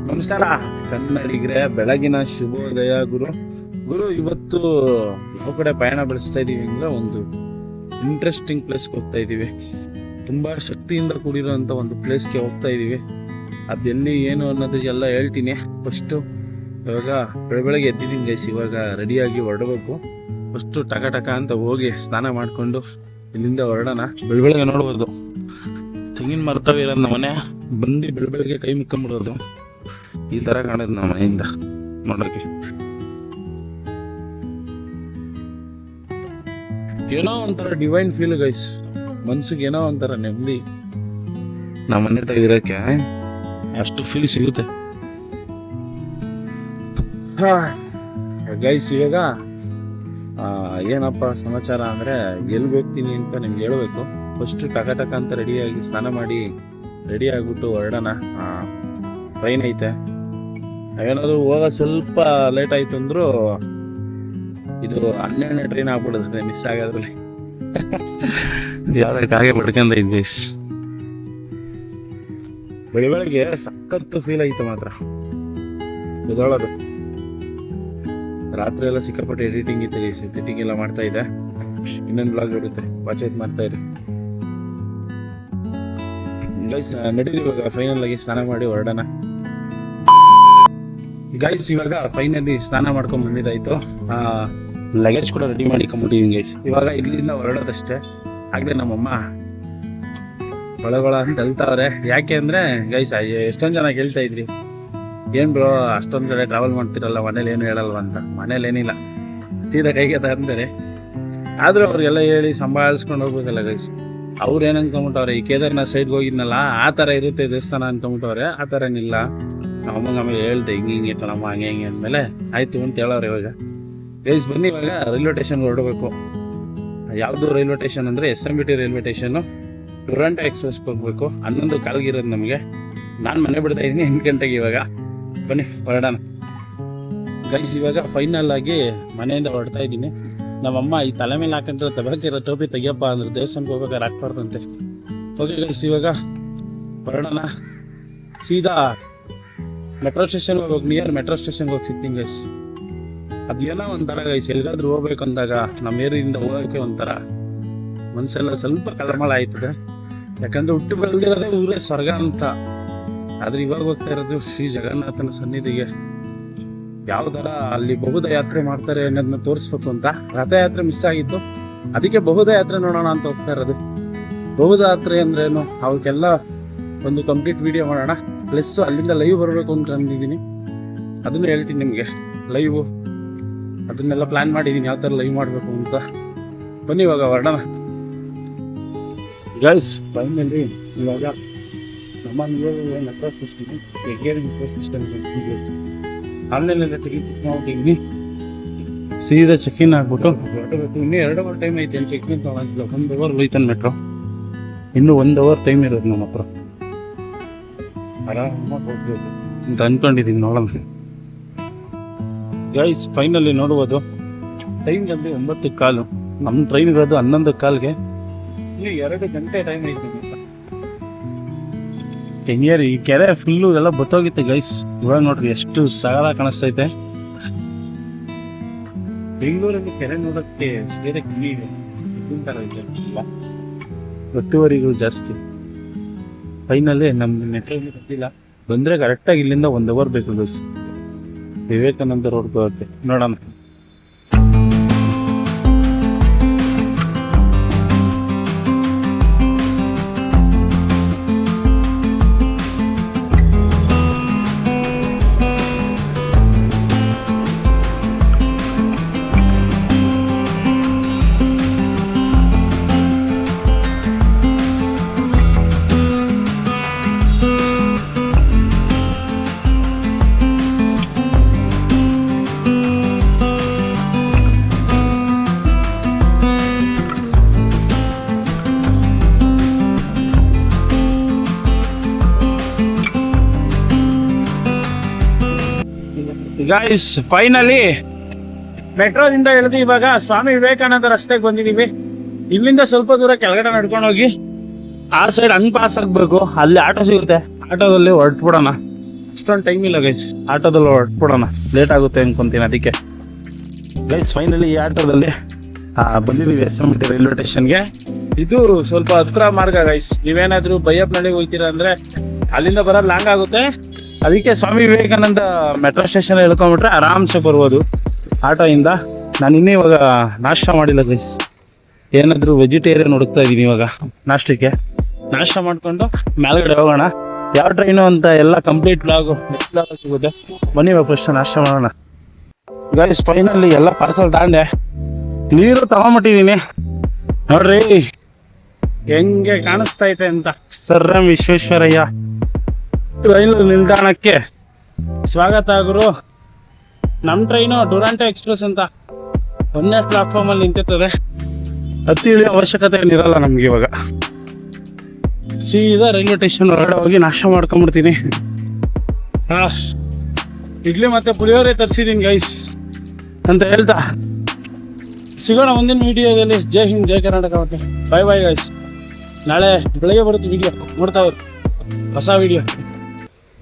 ನಮಸ್ಕಾರ ಕನ್ನಡಿಗರೇ, ಬೆಳಗಿನ ಶುಭೋದಯ. ಗುರು ಇವತ್ತು ಯಾವ ಕಡೆ ಪಯಣ ಬೆಳೆಸ್ತಾ ಇದೀವಿ ಅಂದ್ರೆ ಒಂದು ಇಂಟ್ರೆಸ್ಟಿಂಗ್ ಪ್ಲೇಸ್ಗೆ ಹೋಗ್ತಾ ಇದೀವಿ. ತುಂಬಾ ಶಕ್ತಿಯಿಂದ ಕೂಡಿರುವಂತ ಒಂದು ಪ್ಲೇಸ್ಗೆ ಹೋಗ್ತಾ ಇದೀವಿ. ಅದೆಲ್ಲಿ ಏನು ಅನ್ನೋದು ಎಲ್ಲ ಹೇಳ್ತೀನಿ. ಫಸ್ಟ್ ಇವಾಗ ಬೆಳಗ್ಗೆ ಎದ್ದಿದ್ದೀನಿ ಗೈಸ್. ಇವಾಗ ರೆಡಿಯಾಗಿ ಹೊರಡಬೇಕು. ಫಸ್ಟ್ ಟಕ ಅಂತ ಹೋಗಿ ಸ್ನಾನ ಮಾಡ್ಕೊಂಡು ಇಲ್ಲಿಂದ ಹೊರಡೋಣ. ಬೆಳಗ್ಗೆ ನೋಡ್ಬೋದು ತೆಂಗಿನ ಮರ್ತವೆ ಇರೋದು ನಮ್ಮ ಮನೆ. ಬಂದು ಬೆಳಗ್ಗೆ ಕೈ ಮುಕ್ಕೊಂಬಿಡೋದು. ಈ ತರ ಕಾಣೋದು ನಮ್ಮ ಮನೆಯಿಂದ ನೋಡೋಕೆ. ಏನೋ ಒಂಥರ ಡಿವೈನ್ ಫೀಲ್ ಗೈಸ್. ಮನ್ಸಿಗೆ ಏನೋ ಒಂಥರ ನೆಮ್ಮದಿ. ನಮ್ಮ ಮನೆ ತೆಗಿರಕ್ಕೆ ಅಷ್ಟು ಫೀಲ್ ಸಿಗುತ್ತೆ ಗೈಸ್. ಇವಾಗ ಏನಪ್ಪ ಸಮಾಚಾರ ಅಂದ್ರೆ ಎಲ್ಲಿಗೆ ಹೋಗ್ತೀನಿ ಅಂತ ನಿಮ್ಗೆ ಹೇಳ್ಬೇಕು. ಫಸ್ಟ್ ಟಕ ಅಂತ ರೆಡಿಯಾಗಿ ಸ್ನಾನ ಮಾಡಿ ರೆಡಿ ಆಗ್ಬಿಟ್ಟು ಹೊರಡೋಣ. ಟ್ರೈನ್ ಐತೆ. ಏನಾದ್ರು ಹೋಗ ಸ್ವಲ್ಪ ಲೇಟ್ ಆಯ್ತು ಅಂದ್ರು ಇದು 12ನೇ ಟ್ರೈನ್ ಆಗ್ಬಿಡುತ್ತೆ ಮಿಸ್ ಆಗೋದ್ರಲ್ಲಿ. ಯಾವ್ದಕ್ಕೆ ಹಾಗೆ ಬಡ್ಕೊಂಡ ಇದ್ವಿ. ಬೆಳಗ್ಗೆ ಸಖತ್ತು ಫೀಲ್ ಐತೆ ಮಾತ್ರ ಇದೊಳದು. ರಾತ್ರಿ ಎಲ್ಲ ಸಿಕ್ಕಾಪಟ್ಟೆ ಎಡಿಟಿಂಗ್ ಇತ್ತು ಗೈಸ್. ಎಡಿಟಿಂಗ್ ಎಲ್ಲ ಮಾಡ್ತಾ ಇದೆ. ಇನ್ನೊಂದು ಬ್ಲಾಗ್ ಇರುತ್ತೆ, ವಾಚ್ ಮಾಡ್ತಾ ಇದೆ ಗೈಸ್. ನಡೀರಿ ಇವಾಗ ಫೈನಲ್ ಆಗಿ ಸ್ನಾನ ಮಾಡಿ ಹೊರಡೋಣ ಗೈಸ್. ಇವಾಗ ಫೈನಲಿ ಸ್ನಾನ ಮಾಡ್ಕೊಂಡ್ ಬಂದಿದ್ದಾಯ್ತು. ಲಗೇಜ್ ಕೂಡ ರೆಡಿ ಮಾಡಿಕೊಂಡ್ಬಿಟ್ಟಿದೀನಿ ಗೈಸ್. ಇವಾಗ ಇಲ್ಲಿಂದ ಹೊರಡೋದಷ್ಟೇ. ಆಗ್ಲೇ ನಮ್ಮಮ್ಮ ಒಳಗೊಳ ಅಂತ ಹೇಳ್ತಾವ್ರೆ. ಯಾಕೆ ಅಂದ್ರೆ ಗೈಸ್ ಎಷ್ಟೊಂದ್ ಜನ ಕೇಳ್ತಾ ಇದ್ರಿ, ಏನ್ ಬ್ರೋ ಅಷ್ಟೊಂದ್ ಕಡೆ ಟ್ರಾವೆಲ್ ಮಾಡ್ತಿರಲ್ಲ, ಮನೇಲಿ ಏನು ಹೇಳಲ್ವ ಅಂತ. ಮನೇಲಿ ಏನಿಲ್ಲ, ತೀರಾ ಕೈಗೆ ತಂದರೆ. ಆದ್ರೂ ಅವ್ರಿಗೆಲ್ಲ ಹೇಳಿ ಸಂಭಾಳಿಸ್ಕೊಂಡು ಹೋಗ್ಬೇಕಲ್ಲ ಗೈಸ್. ಅವ್ರು ಏನ್ ಅನ್ಕೊಂಬಿಟ್ಟವ್ರೆ, ಈ ಕೇದಾರ್ನಾಥ್ ಸೈಡ್ಗೆ ಹೋಗಿದ್ನಲ್ಲ ಆ ತರ ಇರುತ್ತೆ ದೇವಸ್ಥಾನ ಅನ್ಕೊಂಬಿಟ್ಟವ್ರೆ. ಆ ತರ ಏನಿಲ್ಲ. ನಮ್ಮಮ್ಮಂಗೆ ಆಮೇಲೆ ಹೇಳ್ದೆ ಹಿಂಗೆ ಇಟ್ಟನಮ್ಮ ಹಂಗೆ ಅಂದಮೇಲೆ ಆಯ್ತು ಅಂತ ಹೇಳೋರು. ಇವಾಗ ಗೈಸ್ ಬನ್ನಿ, ಇವಾಗ ರೈಲ್ವೆ ಸ್ಟೇಷನ್ಗೆ ಹೊರಡಬೇಕು. ಯಾವ್ದು ರೈಲ್ವೆ ಸ್ಟೇಷನ್ ಅಂದ್ರೆ SMBT ರೈಲ್ವೆ ಸ್ಟೇಷನ್. ಟೊರೊಂಟೊ ಎಕ್ಸ್ಪ್ರೆಸ್ಗೆ ಹೋಗ್ಬೇಕು. 11 ಕಾಲ್ಗೆ ಇರೋದು ನಮಗೆ. ನಾನು ಮನೆ ಬಿಡ್ತಾ ಇದ್ದೀನಿ 8 ಗಂಟೆಗೆ. ಇವಾಗ ಬನ್ನಿ ಹೊರಡೋಣ ಗೈಸ್. ಇವಾಗ ಫೈನಲ್ ಆಗಿ ಮನೆಯಿಂದ ಹೊರಡ್ತಾ ಇದ್ದೀನಿ. ನಮ್ಮಮ್ಮ ಈ ತಲೆ ಮೇಲೆ ಹಾಕೊಂಡ್ರೆ ತಗೋಕಿರೋ ಟೋಪಿ ತೆಗಿಯಪ್ಪ ಅಂದ್ರೆ ದೇವಸ್ಥಾನಕ್ಕೆ ಹೋಗ್ಬೇಕಾದ್ರೆ ಹಾಕ್ಬಾರ್ದಂತೆ. ಓಕೆ ಗೈಸ್, ಇವಾಗ ಹೊರಡೋಣ. ಸೀದಾ ಮೆಟ್ರೋ ಸ್ಟೇಷನ್ ಹೋಗಿ, ನಿಯರ್ ಮೆಟ್ರೋ ಸ್ಟೇಷನ್ಗೆ ಹೋಗಿ ಸಿಗ್ತೀನಿ ಗೈಸ್. ಅದೇನೋ ಒಂಥರ ಗೈಸ್, ಎಲ್ಲಿಗಾದ್ರೂ ಹೋಗ್ಬೇಕಂದಾಗ ನಮ್ಮ ಏರಿಯಿಂದ ಹೋಗೋಕೆ ಒಂಥರ ಮನಸ್ಸೆಲ್ಲ ಸ್ವಲ್ಪ ಕಳಮಳ ಆಯ್ತದೆ. ಯಾಕಂದ್ರೆ ಹುಟ್ಟು ಬೆಳೆದಿರೋದೇ ಊರೇ ಸ್ವರ್ಗ ಅಂತ. ಆದ್ರೆ ಇವಾಗ ಹೋಗ್ತಾ ಇರೋದು ಶ್ರೀ ಜಗನ್ನಾಥನ ಸನ್ನಿಧಿಗೆ. ಯಾವ ತರ ಅಲ್ಲಿ ಬಹುದ ಯಾತ್ರೆ ಮಾಡ್ತಾರೆ ಅನ್ನೋದನ್ನ ತೋರಿಸ್ಬೇಕು ಅಂತ. ರಥಯಾತ್ರೆ ಮಿಸ್ ಆಗಿತ್ತು, ಅದಕ್ಕೆ ಬಹುದ ಯಾತ್ರೆ ನೋಡೋಣ ಅಂತ ಹೋಗ್ತಾ ಇರೋದು. ಬಹುದ ಯಾತ್ರೆ ಅಂದ್ರೇನು ಅವಕ್ಕೆಲ್ಲ ಒಂದು ಕಂಪ್ಲೀಟ್ ವಿಡಿಯೋ ಮಾಡೋಣ. ಪ್ಲಸ್ ಅಲ್ಲಿಂದ ಲೈವ್ ಬರಬೇಕು ಅಂತ ಅಂದಿದ್ದೀನಿ, ಅದನ್ನು ಹೇಳ್ತೀನಿ ನಿಮಗೆ. ಲೈವ್ ಅದನ್ನೆಲ್ಲ ಪ್ಲಾನ್ ಮಾಡಿದ್ದೀನಿ, ಯಾವ ಥರ ಲೈವ್ ಮಾಡಬೇಕು ಅಂತ. ಬನ್ನಿ ಇವಾಗ ಹೊರಡೋಣ ಗೈಸ್. ಫೈನಲಿ ಇವಾಗ ನಮ್ಮ ಮೆಟ್ರೋ ಸ್ಟೇಷನ್ ಆನ್ಲೈನಲ್ಲಿ ಟಿಕೆಟ್ ಬುಕ್ ಮಾಡ್ತೀನಿ. ಸೀದಾ ಚೆಕ್ ಇನ್ ಆಗ್ಬಿಟ್ಟು ಹೊರಡಬೇಕು. ಇನ್ನೂ 2 ಅವರ್ ಟೈಮ್ ಐತೆ ಚೆಕ್ ಇನ್ ತೊಗೊಳಂಗಿಲ್ಲ. 1 ಅವರ್ ಹೋಯ್ತಾನೆ ಮೆಟ್ರೋ. ಇನ್ನೂ 1 ಅವರ್ ಟೈಮ್ ಇರೋದು ನಮ್ಮ ಹತ್ರ. ಆರಾಮಾಗಿ ಹೋಗ್ಬೇಕು ಅಂತ ಅನ್ಕೊಂಡಿದ್ದೀನಿ. ನೋಡೋಣ ಗೈಸ್. ಫೈನಲಿ ನೋಡ್ಬೋದು ಟೈಮ್ ಜಲ್ದಿ 9:15. ನಮ್ಮ ಟ್ರೈನ್ ಇರೋದು 11:15ಗೆ. ಇಲ್ಲಿ 2 ಗಂಟೆ ಟೈಮ್ ಐತೆ. ತೆಂಗೇರಿ ಈ ಕೆರೆ ಫುಲ್ಲು ಎಲ್ಲ ಬತ್ತೋಗಿತ್ತೆ ಗೈಸ್. ಇವಾಗ ನೋಡ್ರಿ ಎಷ್ಟು ಸಗಲ ಕಾಣಿಸ್ತೈತೆ. ಬೆಂಗಳೂರಲ್ಲಿ ಕೆರೆ ನೋಡೋಕ್ಕೆ ಬೇರೆ ಕಿವಿ ಇದೆ. ಒತ್ತುವರಿಗಳು ಜಾಸ್ತಿ. ಫೈನಲಿ ನಮ್ಮ ಮೆಟ್ರೋ ಗೊತ್ತಿಲ್ಲ. ಬಂದ್ರೆ ಕರೆಕ್ಟಾಗಿ ಇಲ್ಲಿಂದ 1 ಅವರ್ ಬೇಕು ಗೈಸ್. ವಿವೇಕಾನಂದ ರೋಡ್ ಬರುತ್ತೆ, ನೋಡೋಣ. ಗಾಯ್ಸ್ ಫೈನಲಿ ಮೆಟ್ರೋದಿಂದ ಇಳಿದು ಇವಾಗ ಸ್ವಾಮಿ ವಿವೇಕಾನಂದ ರಸ್ತೆಗೆ ಬಂದಿದೀವಿ. ಇಲ್ಲಿಂದ ಸ್ವಲ್ಪ ದೂರ ಕೆಳಗಡೆ ನಡ್ಕೊಂಡು ಹೋಗಿ ಆ ಸೈಡ್ ಹಂಗ್ ಪಾಸ್ ಆಗ್ಬೇಕು. ಅಲ್ಲಿ ಆಟೋ ಸಿಗುತ್ತೆ, ಆಟೋದಲ್ಲಿ ಹೊರಟ್ಬಿಡೋಣ. ಅಷ್ಟೊಂದು ಟೈಮ್ ಇಲ್ಲ ಗೈಸ್, ಆಟೋದಲ್ಲಿ ಹೊರಟ್ಬಿಡೋಣ, ಲೇಟ್ ಆಗುತ್ತೆ ಅನ್ಕೊಂತೀನಿ ಅದಕ್ಕೆ. ಗೈಸ್ ಫೈನಲಿ ಈ ಆಟೋದಲ್ಲಿ ಬಂದಿದ್ದೀವಿ SMT ರೈಲ್ವೆ ಸ್ಟೇಷನ್ಗೆ. ಇದು ಸ್ವಲ್ಪ ಹತ್ರ ಮಾರ್ಗ ಗೈಸ್, ನೀವೇನಾದರೂ ಬೈಯಪ್ಪನಹಳ್ಳಿಗೆ ಹೋಗ್ತೀರಾ ಅಂದರೆ ಅಲ್ಲಿಂದ ಬರೋದು ಲಾಂಗ್ ಆಗುತ್ತೆ. ಅದಕ್ಕೆ ಸ್ವಾಮಿ ವಿವೇಕಾನಂದ ಮೆಟ್ರೋ ಸ್ಟೇಷನ್ ಹೇಳ್ಕೊಂಬಿಟ್ರೆ ಆರಾಮ್ಸೆ ಬರ್ಬೋದು ಆಟೋಯಿಂದ. ನಾನು ಇನ್ನೂ ಇವಾಗ ನಾಷ್ಟ ಮಾಡಿಲ್ಲ ಗೈಸ್, ಏನಾದರೂ ವೆಜಿಟೇರಿಯನ್ ಹುಡುಕ್ತಾ ಇದ್ದೀನಿ ಇವಾಗ ನಾಷ್ಟಕ್ಕೆ. ನಾಷ್ಟ ಮಾಡಿಕೊಂಡು ಮೇಲ್ಗಡೆ ಹೋಗೋಣ. ಯಾವ ಟ್ರೈನು ಅಂತ ಎಲ್ಲ ಕಂಪ್ಲೀಟ್ ಬ್ಲಾಗು ನೆಕ್ಸ್ಟ್ ಬ್ಲಾಗ್ ಸಿಗುತ್ತೆ. ಬನ್ನಿ ಇವಾಗ ಫಸ್ಟ್ ನಾಷ್ಟ ಮಾಡೋಣ ಗೈಸ್. ಫೈನಲ್ಲಿ ಎಲ್ಲ ಪಾರ್ಸಲ್ ತಗೊಂಡೆ, ನೀರು ತಗೊಂಬಿಟ್ಟಿದ್ದೀನಿ ನೋಡ್ರಿ ಹೆಂಗೆ ಕಾಣಿಸ್ತಾ ಐತೆ ಅಂತ. ಸರ್ ಎಂ ವಿಶ್ವೇಶ್ವರಯ್ಯ ರೈಲು ನಿಲ್ದಾಣಕ್ಕೆ ಸ್ವಾಗತ ಗುರು. ನಮ್ಮ ಟ್ರೈನು ಡುರಾಂಟೋ ಎಕ್ಸ್ಪ್ರೆಸ್ ಅಂತ 1ನೇ ಪ್ಲಾಟ್ಫಾರ್ಮಲ್ಲಿ ನಿಂತಿರ್ತದೆ. ಹತ್ತಿ ಇಳಿಯೋ ಅವಶ್ಯಕತೆ ಏನಿರಲ್ಲ ನಮ್ಗೆ ಇವಾಗ. ಸೀದಾ ರೈಲ್ವೆ ಸ್ಟೇಷನ್ ಹೊರಗಡೆ ಹೋಗಿ ನಾಷ್ಟ ಮಾಡ್ಕೊಂಬಿಡ್ತೀನಿ. ಇಡ್ಲಿ ಮತ್ತೆ ಪುಳಿಯೋರೆ ತರಿಸಿದ್ದೀನಿ ಗೈಸ್ ಅಂತ ಹೇಳ್ತಾ ಸಿಗೋಣ ಮುಂದಿನ ವಿಡಿಯೋದಲ್ಲಿ. ಜೈ ಹಿಂದ್, ಜೈ ಕರ್ನಾಟಕ. ಬಾಯ್ ಬಾಯ್ ಗೈಸ್. ನಾಳೆ ಬೆಳಗ್ಗೆ ಬರುತ್ತೆ ವಿಡಿಯೋ, ನೋಡ್ತಾ ಇರಿ ಹೊಸ ವಿಡಿಯೋ.